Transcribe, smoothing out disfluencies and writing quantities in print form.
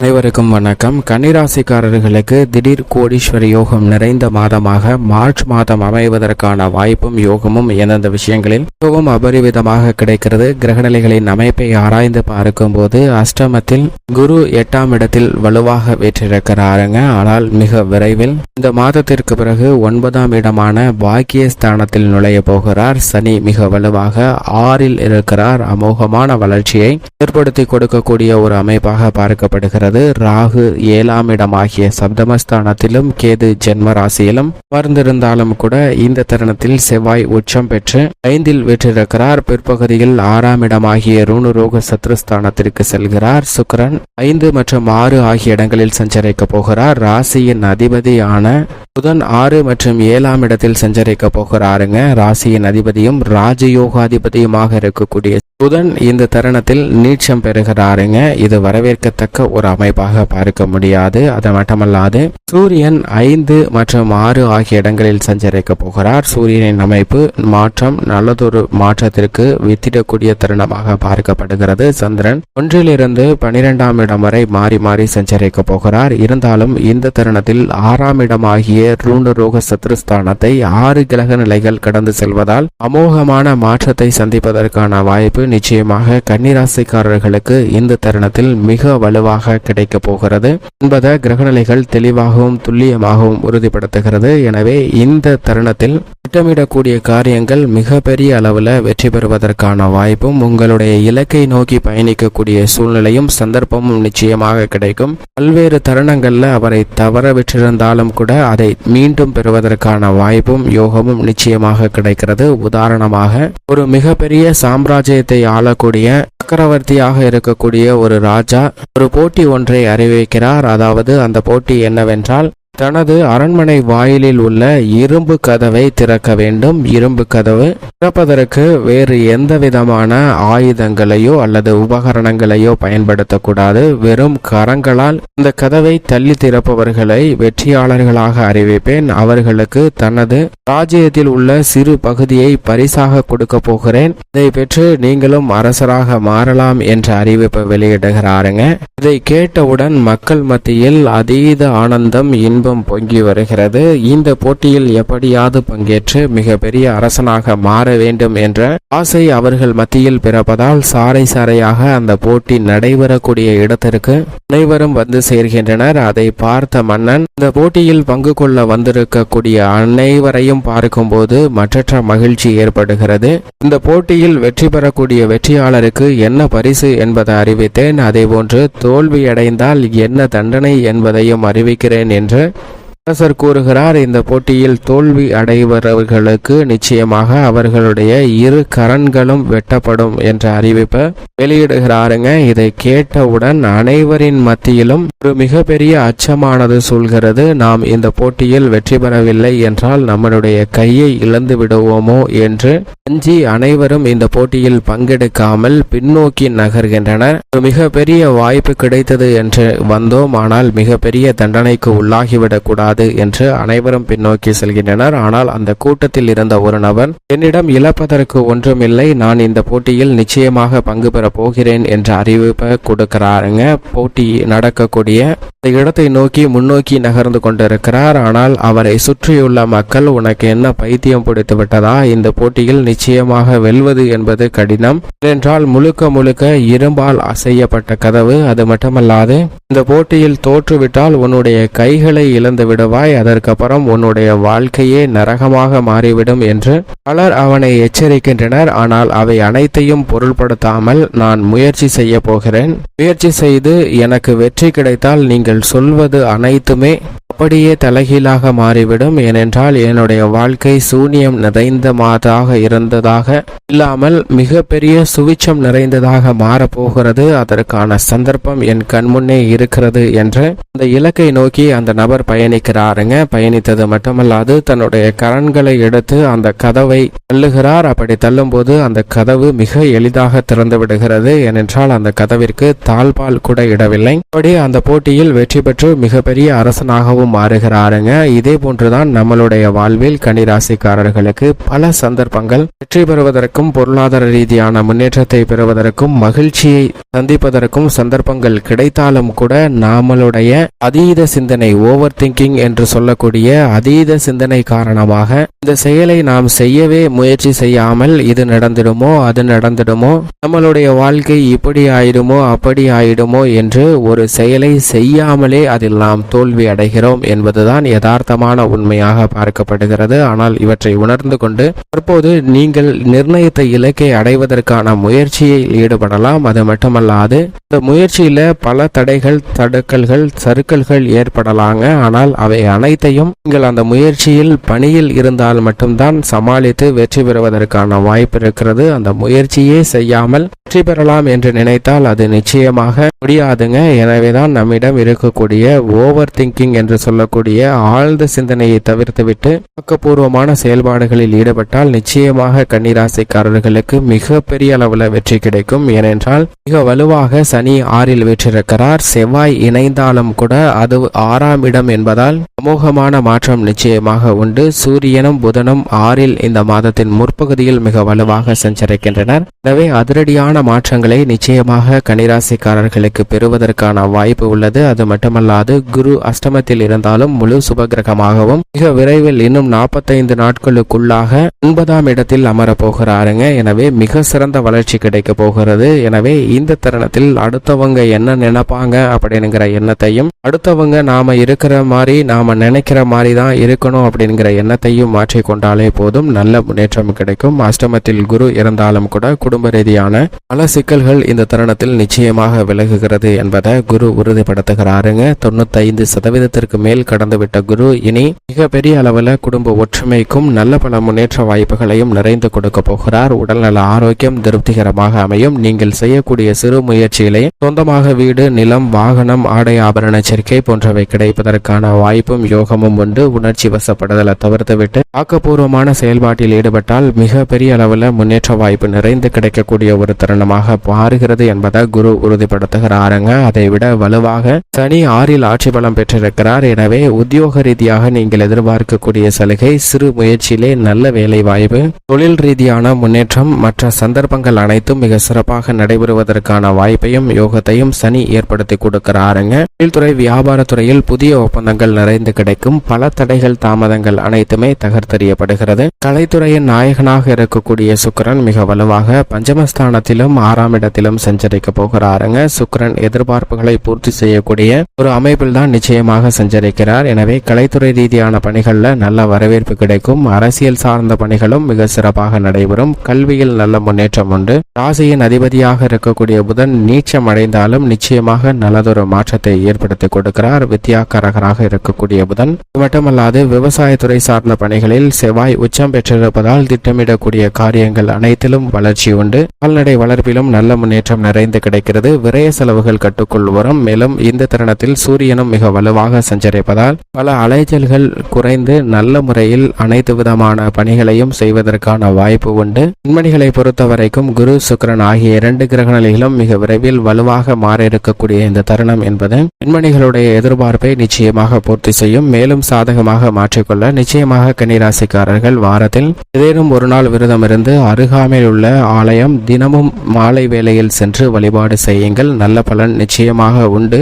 அனைவருக்கும் வணக்கம். கன்னிராசிக்காரர்களுக்கு திடீர் கோடீஸ்வர யோகம் நிறைந்த மாதமாக மார்ச் மாதம் அமைவதற்கான வாய்ப்பும் யோகமும் எந்தெந்த விஷயங்களில் மிகவும் அபரிவிதமாக கிடைக்கிறது. கிரகநிலைகளின் அமைப்பை ஆராய்ந்து பார்க்கும் போது அஷ்டமத்தில் குரு 8ஆம் இடத்தில் வலுவாக வீற்றிருக்கிறாருங்க. ஆனால் மிக விரைவில் இந்த மாதத்திற்கு பிறகு 9ஆம் இடமான பாக்கியஸ்தானத்தில் நுழைய போகிறார். சனி மிக வலுவாக 6இல் இருக்கிறார். அமோகமான வளர்ச்சியை ஏற்படுத்தி கொடுக்கக்கூடிய ஒரு அமைப்பாக பார்க்கப்படுகிறது. ராகு 7ஆம் இடமாகிய சப்தமஸ்தானத்திலும் கேது ஜென்ம ராசியிலும் அமர்ந்திருந்தாலும் கூட இந்த தருணத்தில் செவ்வாய் உச்சம் பெற்று 5இல் வீற்றிருக்கிறார். பிற்பகுதியில் 6ஆம் இடமாகிய ரூணுரோக சத்ருஸ்தானத்திற்கு செல்கிறார். சுக்கிரன் 5 மற்றும் 6 ஆகிய இடங்களில் சஞ்சரிக்க போகிறார். ராசியின் அதிபதியான புதன் 6 மற்றும் 7ஆம் இடத்தில் சஞ்சரிக்க போகிறாருங்க. ராசியின் அதிபதியும் ராஜயோகாதிபதியுமாக இருக்கக்கூடிய புதன் இந்த தருணத்தில் நீட்சம் பெறுகிறாருங்க. இது வரவேற்கத்தக்க ஒரு அமைப்பாக பார்க்க முடியாது. அது மட்டுமல்லாது சூரியன் 5 மற்றும் 6 ஆகிய இடங்களில் சஞ்சரிக்க போகிறார். சூரியனின் அமைப்பு மாற்றம் நல்லதொரு மாற்றத்திற்கு வித்திடக்கூடிய தருணமாக பார்க்கப்படுகிறது. சந்திரன் 1லிருந்து 12ஆம் இடம் வரை மாறி மாறி சஞ்சரிக்க போகிறார். இருந்தாலும் இந்த தருணத்தில் 6ஆம் இடமாகிய ரூணுரோக சத்ருஸ்தானத்தை 6 கிரக நிலைகள் கடந்து செல்வதால் அமோகமான மாற்றத்தை சந்திப்பதற்கான வாய்ப்பு நிச்சயமாக கன்னிராசிக்காரர்களுக்கு இந்த தருணத்தில் மிக வலுவாக கிடைக்க போகிறது என்பதை கிரகநிலைகள் தெளிவாகவும் துல்லியமாகவும் உறுதிப்படுத்துகிறது. எனவே இந்த தருணத்தில் திட்டமிடக்கூடிய காரியங்கள் மிக பெரிய அளவில் வெற்றி பெறுவதற்கான வாய்ப்பும் உங்களுடைய இலக்கை நோக்கி பயணிக்கக்கூடிய சூழ்நிலையும் சந்தர்ப்பமும் நிச்சயமாக கிடைக்கும். பல்வேறு தருணங்கள்ல அவரை தவற விட்டிருந்தாலும் கூட அதை மீண்டும் பெறுவதற்கான வாய்ப்பும் யோகமும் நிச்சயமாக கிடைக்கிறது. உதாரணமாக ஒரு மிகப்பெரிய சாம்ராஜ்யத்தை ஆளக்கூடிய சக்கரவர்த்தியாக இருக்கக்கூடிய ஒரு ராஜா ஒரு போட்டி ஒன்றை அறிவிக்கிறார். அதாவது அந்த போட்டி என்னவென்றால் தனது அரண்மனை வாயிலில் உள்ள இரும்பு கதவை திறக்க வேண்டும். இரும்பு கதவு திறப்பதற்கு வேறு எந்த விதமான ஆயுதங்களையோ அல்லது உபகரணங்களையோ பயன்படுத்தக்கூடாது. வெறும் கரங்களால் இந்த கதவை தள்ளி திறப்பவர்களை வெற்றியாளர்களாக அறிவிப்பேன். அவர்களுக்கு தனது ராஜ்யத்தில் உள்ள சிறு பகுதியை பரிசாக கொடுக்க போகிறேன். இதை பெற்று நீங்களும் அரசராக மாறலாம் என்ற அறிவிப்பை வெளியிடுகிறாருங்க. இதை கேட்டவுடன் மக்கள் மத்தியில் அதீத ஆனந்தம் இன்பம் பொங்கி வருகிறது. இந்த போட்டியில் எப்படியாவது பங்கேற்று மிகப்பெரிய அரசனாக மாற வேண்டும் என்ற ஆசை அவர்கள் மத்தியில் பிறப்பதால் சாறை சாறையாக அந்த போட்டி நடைபெறக்கூடிய இடத்திற்கு அனைவரும் வந்து சேர்கின்றனர். அதை பார்த்த மன்னன் இந்த போட்டியில் பங்கு கொள்ள வந்திருக்கக்கூடிய அனைவரையும் பார்க்கும்போது மற்றற்ற மகிழ்ச்சி ஏற்படுகிறது. இந்த போட்டியில் வெற்றி பெறக்கூடிய வெற்றியாளருக்கு என்ன பரிசு என்பதை அறிவித்தேன். அதேபோன்று தோல்வியடைந்தால் என்ன தண்டனை என்பதையும் அறிவிக்கிறேன் என்று அரசர் கூறுகிறார். இந்த போட்டியில் தோல்வி அடைபவர்களுக்கு நிச்சயமாக அவர்களுடைய இரு கரன்களும் வெட்டப்படும் என்ற அறிவிப்பை வெளியிடுகிறாருங்க. இதை கேட்டவுடன் அனைவரின் மத்தியிலும் ஒரு மிகப்பெரிய அச்சமானது சூழ்கிறது. நாம் இந்த போட்டியில் வெற்றி பெறவில்லை என்றால் நம்மளுடைய கையை இழந்து விடுவோமோ என்று அஞ்சி அனைவரும் இந்த போட்டியில் பங்கெடுக்காமல் பின்னோக்கி நகர்கின்றனர். ஒரு மிகப்பெரிய வாய்ப்பு கிடைத்தது என்று வந்தோம், ஆனால் மிகப்பெரிய தண்டனைக்கு உள்ளாகிவிடக்கூடாது என்று அனைவரும் பின்னோக்கி செல்கின்றனர். ஆனால் அந்த கூட்டத்தில் இருந்த ஒரு நபர் என்னிடம் இழப்பதற்கு ஒன்றுமில்லை, நான் இந்த போட்டியில் நிச்சயமாக பங்கு பெற போகிறேன் என்ற அறிவிப்பை கொடுக்கிறாருங்க. போட்டி நடக்கக்கூடிய இடத்தை நோக்கி முன்னோக்கி நகர்ந்து கொண்டிருக்கிறார். ஆனால் அவரை சுற்றியுள்ள மக்கள் உனக்கு என்ன பைத்தியம் பிடித்து விட்டதா, இந்த போட்டியில் நிச்சயமாக வெல்வது என்பது கடினம் என்றால் முழுக்க முழுக்க இரும்பால் செய்யப்பட்ட கதவு. அது மட்டுமல்லாது இந்த போட்டியில் தோற்றுவிட்டால் உன்னுடைய கைகளை இழந்து விடுவாய், அதற்கப்புறம் உன்னுடைய வாழ்க்கையே நரகமாக மாறிவிடும் என்று பலர் அவனை எச்சரிக்கின்றனர். ஆனால் அவை அனைத்தையும் பொருள்படுத்தாமல் நான் முயற்சி செய்ய போகிறேன், முயற்சி செய்து எனக்கு வெற்றி கிடைத்தால் நீங்கள் சொல்வது அனைத்துமே அப்படியே தலைகீழாக மாறிவிடும். ஏனென்றால் என்னுடைய வாழ்க்கை சூனியம் நிறைந்ததாக இருந்ததாக இல்லாமல் மிகப்பெரிய சுவிச்சம் நிறைந்ததாக மாறப்போகிறது. அதற்கான சந்தர்ப்பம் என் கண்முன்னே இருக்கிறது என்று அந்த இலக்கை நோக்கி அந்த நபர் பயணிக்கிறாருங்க. பயணித்தது மட்டுமல்லாது தன்னுடைய கரன்களை எடுத்து அந்த கதவை தள்ளுகிறார். அப்படி தள்ளும் போது அந்த கதவு மிக எளிதாக திறந்து விடுகிறது. ஏனென்றால் அந்த கதவிற்கு தாழ்பால் கூட இடவில்லை. அப்படி அந்த போட்டியில் வெற்றி பெற்று மிகப்பெரிய அரசனாகவும் கிரகமும் மாறுகிறாருங்க. இதே போன்றுதான் நம்மளுடைய வாழ்வில் கன்னிராசிக்காரர்களுக்கு பல சந்தர்ப்பங்கள் வெற்றி பெறுவதற்கும் பொருளாதார ரீதியான முன்னேற்றத்தை பெறுவதற்கும் மகிழ்ச்சியை சந்திப்பதற்கும் சந்தர்ப்பங்கள் கிடைத்தாலும் கூட நம்மளுடைய அதீத சிந்தனை, ஓவர் திங்கிங் என்று சொல்லக்கூடிய அதீத சிந்தனை காரணமாக இந்த செயலை நாம் செய்யவே முயற்சி செய்யாமல் இது நடந்திடுமோ அது நடந்திடுமோ, நம்மளுடைய வாழ்க்கை இப்படி ஆயிடுமோ அப்படி ஆயிடுமோ என்று ஒரு செயலை செய்யாமலே அதில் நாம் தோல்வி அடைகிறோம் என்பதுதான் யதார்த்தமான உண்மையாக பார்க்கப்படுகிறது. ஆனால் இவற்றை உணர்ந்து கொண்டு தற்போது நீங்கள் நிர்ணயித்த இலக்கை அடைவதற்கான முயற்சியில் ஈடுபடலாம். அது மட்டுமல்லாது இந்த முயற்சியில பல தடைகள், தடுக்கல்கள், சறுக்கல்கள் ஏற்படலாங்க. ஆனால் அவை அனைத்தையும் நீங்கள் அந்த முயற்சியில் பணியில் இருந்தால் மட்டும்தான் சமாளித்து வெற்றி பெறுவதற்கான வாய்ப்பு இருக்கிறது. அந்த முயற்சியே செய்யாமல் வெற்றி பெறலாம் என்று நினைத்தால் அது நிச்சயமாக முடியாதுங்க. எனவேதான் நம்மிடம் இருக்கக்கூடிய ஓவர் திங்கிங் என்று சொல்லக்கூடிய ஆழ்ந்த சிந்தனையை தவிர்த்துவிட்டு ஆக்கப்பூர்வமான செயல்பாடுகளில் ஈடுபட்டால் நிச்சயமாக கன்னிராசிக்காரர்களுக்கு மிக பெரிய அளவில் வெற்றி கிடைக்கும். ஏனென்றால் மிக வலுவாக சனி 6ல் வீற்றிருக்கிறார். செவ்வாய் இணைந்தாலும் கூட அது 6ஆம் இடம் என்பதால் அமோகமான மாற்றம் நிச்சயமாக உண்டு. சூரியனும் புதனும் 6ல் இந்த மாதத்தின் முற்பகுதியில் மிக வலுவாக சஞ்சரிக்கின்றனர். எனவே அதிரடியான மாற்றங்களை நிச்சயமாக கன்னிராசிக்காரர்களுக்கு பெறுவதற்கான வாய்ப்பு உள்ளது. அது மட்டுமல்லாது குரு அஷ்டமத்தில் இருந்தாலும் முழு சுபகிரகமாகவும் மிக விரைவில் இன்னும் 45 நாட்களுக்குள்ளாக 9ஆம் இடத்தில் அமரப்போகிறாருங்க. எனவே மிக சிறந்த வளர்ச்சி கிடைக்க போகிறது. எனவே இந்த தருணத்தில் அடுத்தவங்க என்ன நினைப்பாங்க அப்படிங்கிற எண்ணத்தையும், அடுத்தவங்க நாம இருக்கிற மாதிரி நாம நினைக்கிற மாதிரி தான் இருக்கணும் அப்படிங்கிற எண்ணத்தையும் மாற்றிக்கொண்டாலே போதும், நல்ல முன்னேற்றம் கிடைக்கும். அஷ்டமத்தில் குரு இருந்தாலும் கூட குடும்ப ரீதியான பல சிக்கல்கள் இந்த தருணத்தில் நிச்சயமாக விலகுகிறது என்பதை குரு உறுதிப்படுத்துகிறாருங்க. 95% மேல் கடந்துவிட்ட குரு இனி மிக பெரிய அளவில் குடும்ப ஒற்றுமைக்கும் நல்ல பல முன்னேற்ற வாய்ப்புகளையும் நிறைந்து கொடுக்க போகிறார். உடல்நல ஆரோக்கியம் திருப்திகரமாக அமையும். நீங்கள் செய்யக்கூடிய சிறு முயற்சியிலே சொந்தமாக வீடு, நிலம், வாகனம், ஆடை ஆபரண சேர்க்கை போன்றவை கிடைப்பதற்கான வாய்ப்பும் யோகமும் உண்டு. உணர்ச்சி வசப்படுதலை தவிர்த்துவிட்டு ஆக்கப்பூர்வமான செயல்பாட்டில் ஈடுபட்டால் மிக பெரிய அளவில் முன்னேற்ற வாய்ப்பு நிறைந்து கிடைக்கக்கூடிய ஒரு தருணமாக மாறுகிறது என்பதை குரு உறுதிப்படுத்துகிறாருங்க. அதைவிட வலுவாக சனி 6ல் ஆட்சி பலம் பெற்றிருக்கிறார். எனவே உத்தியோக ரீதியாக நீங்கள் எதிர்பார்க்கக்கூடிய சலுகை, சிறு முயற்சியிலே நல்ல வேலை வாய்ப்பு, தொழில் ரீதியான முன்னேற்றம், மற்ற சந்தர்ப்பங்கள் அனைத்தும் மிக சிறப்பாக நடைபெறுவதற்கான வாய்ப்பையும் யோகத்தையும் சனி ஏற்படுத்தி கொடுக்கிறாருங்க. தொழில்துறை, வியாபாரத்துறையில் புதிய ஒப்பந்தங்கள் நிறைந்து கிடைக்கும். பல தடைகள், தாமதங்கள் அனைத்துமே தகர்த்தெறியப்படுகிறது. கலைத்துறையின் நாயகனாக இருக்கக்கூடிய சுக்கிரன் மிக வலுவாக பஞ்சமஸ்தானத்திலும் 6ஆம் இடத்திலும் சஞ்சரிக்க போகிறாருங்க. சுக்கிரன் எதிர்பார்ப்புகளை பூர்த்தி செய்யக்கூடிய ஒரு அமைப்பில் தான் நிச்சயமாக சஞ்சரிக்கிறார். எனவே கலைத்துறை ரீதியான பணிகள்ல நல்ல வரவேற்பு கிடைக்கும். அரசியல் சார்ந்த பணிகளும் மிக சிறப்பாக நடைபெறும். கல்வியில் நல்ல முன்னேற்றம் உண்டு. ராசியின் அதிபதியாக இருக்கக்கூடிய புதன் நீச்சம் அடைந்தாலும் நிச்சயமாக நல்லதொரு மாற்றத்தை ஏற்படுத்தி கொடுக்கிறார். வித்யாகாரகராக இருக்கக்கூடிய புதன் மட்டுமல்லாது விவசாயத்துறை சார்ந்த பணிகளில் செவ்வாய் உச்சம் பெற்றிருப்பதால் திட்டமிடக்கூடிய காரியங்கள் அனைத்திலும் வளர்ச்சி உண்டு. கால்நடை வளர்ப்பிலும் நல்ல முன்னேற்றம் நிறைந்து கிடைக்கிறது. விரய செலவுகள் கட்டுக்குள் வரும். மேலும் இந்த தருணத்தில் சூரியனும் மிக வலுவாக சஞ்சரிப்பதால் பல அலைச்சல்கள் குறைந்து நல்ல முறையில் அனைத்து விதமான பணிகளையும் செய்வதற்கான வாய்ப்பு உண்டு. பெண்மணிகளை பொறுத்தவரைக்கும் குரு, சுக்கிரன் ஆகிய 2 கிரகநிலைகளும் மிக விரைவில் வலுவாக மாற இருக்கக்கூடிய இந்த தருணம் என்பது பெண்மணிகளுடைய எதிர்பார்ப்பை நிச்சயமாக பூர்த்தி செய்யும். மேலும் சாதகமாக மாற்றிக்கொள்ள நிச்சயமாக கன்னிராசிக்காரர்கள் வாரத்தில் ஏதேனும் ஒரு நாள் விரதம் இருந்து அருகாமையில் உள்ள ஆலயம் தினமும் மாலை வேளையில் சென்று வழிபாடு செய்யுங்கள். நல்ல பலன் நிச்சயமாக உண்டு.